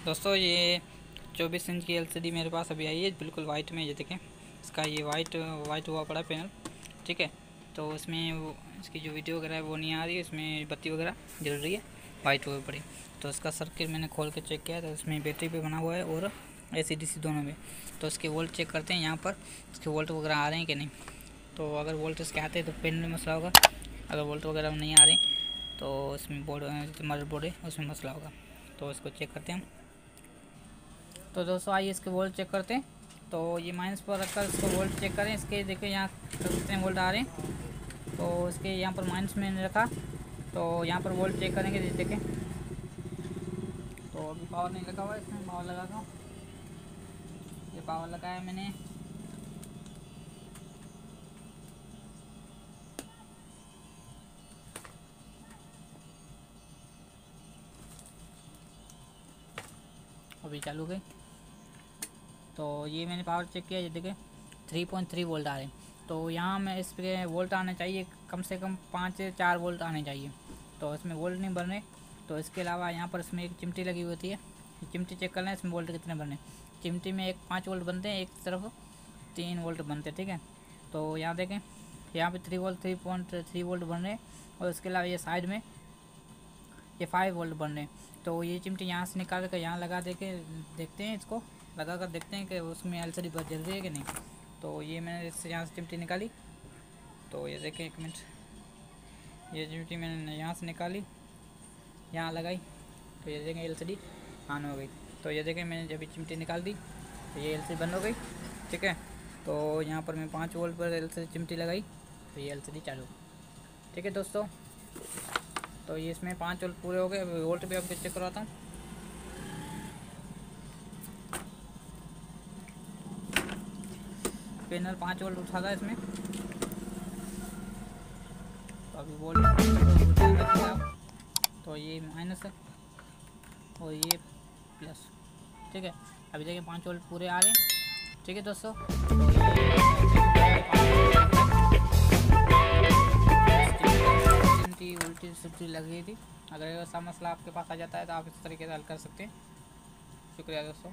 दोस्तों ये 24 इंच की एलसीडी मेरे पास अभी आई है, बिल्कुल वाइट में। ये देखें, इसका ये वाइट हुआ पड़ा पैनल, ठीक है। तो इसमें वो इसकी जो वीडियो वगैरह है वो नहीं आ रही है, इसमें बत्ती वगैरह जल रही है, वाइट हुई पड़ी। तो इसका सर्किट मैंने खोल के चेक किया तो इसमें बैटरी पे बना हुआ है और AC DC दोनों में। तो इसके वोल्ट चेक करते हैं यहाँ पर, इसके वोल्ट वगैरह आ रहे हैं कि नहीं। तो अगर वोल्ट इसके आते हैं तो पेन में मसला होगा, अगर वोल्ट वगैरह नहीं आ रहे तो इसमें मदर बोर्ड है उसमें मसला होगा। तो इसको चेक करते हैं। तो दोस्तों आइए इसके वोल्ट चेक करते हैं। तो ये माइनस पर रखकर इसको वोल्ट चेक करें। इसके देखिए यहाँ कितने वोल्ट आ रहे हैं। तो इसके यहाँ पर माइनस में रखा, तो यहाँ पर वोल्ट चेक करेंगे, देखें। तो अभी पावर नहीं लगा हुआ है, इसमें पावर लगा दूँ। ये पावर लगाया मैंने। अभी चालू गई। तो ये मैंने पावर चेक किया, ये देखें 3.3 वोल्ट आ रहे हैं। तो यहाँ में इस पर वोल्ट आने चाहिए, कम से कम 5 से 4 वोल्ट आने चाहिए। तो इसमें वोल्ट नहीं बन रहे। तो इसके अलावा यहाँ पर इसमें एक चिमटी लगी होती है, चिमटी चेक करना है इसमें वोल्ट कितने बनने। चिमटी में एक 5 वोल्ट बनते हैं, एक तरफ 3 वोल्ट बनते हैं, ठीक है। तो यहाँ देखें, यहाँ पे 3.3 वोल्ट बन रहे हैं। और इसके अलावा ये साइड में ये 5 वोल्ट बन रहे हैं। तो ये चिमटी यहाँ से निकाल कर यहाँ लगा दे के देखते हैं, इसको लगा कर देखते हैं कि उसमें एलसीडी बस जल रही है कि नहीं। तो ये मैंने इससे यहाँ से चिमटी निकाली। तो ये देखें, एक मिनट, ये चिमटी मैंने यहाँ से निकाली, यहाँ लगाई। तो ये देखें एलसीडी ऑन हो गई। तो ये देखें मैंने जब चिमटी निकाल दी तो ये एलसीडी बंद हो गई, ठीक है। तो यहाँ पर मैं 5 वोल्ट पर एलसीडी चिमटी लगाई तो ये एलसीडी चालू, ठीक है दोस्तों। तो ये इसमें 5 वोल्ट पूरे हो गए। वोल्ट भी आपको चेक करवाता हूँ। पैनल 5 वोल्ट उठा था इसमें। तो अभी वोल्ट तो ये माइनस है और ये प्लस, ठीक है। अभी देखिए 5 वोल्ट पूरे आ रहे हैं, ठीक है दोस्तों। उल्टी सुल्टी लग रही थी। अगर ऐसा मसला आपके पास आ जाता है तो आप इस तरीके से हल कर सकते हैं। शुक्रिया दोस्तों।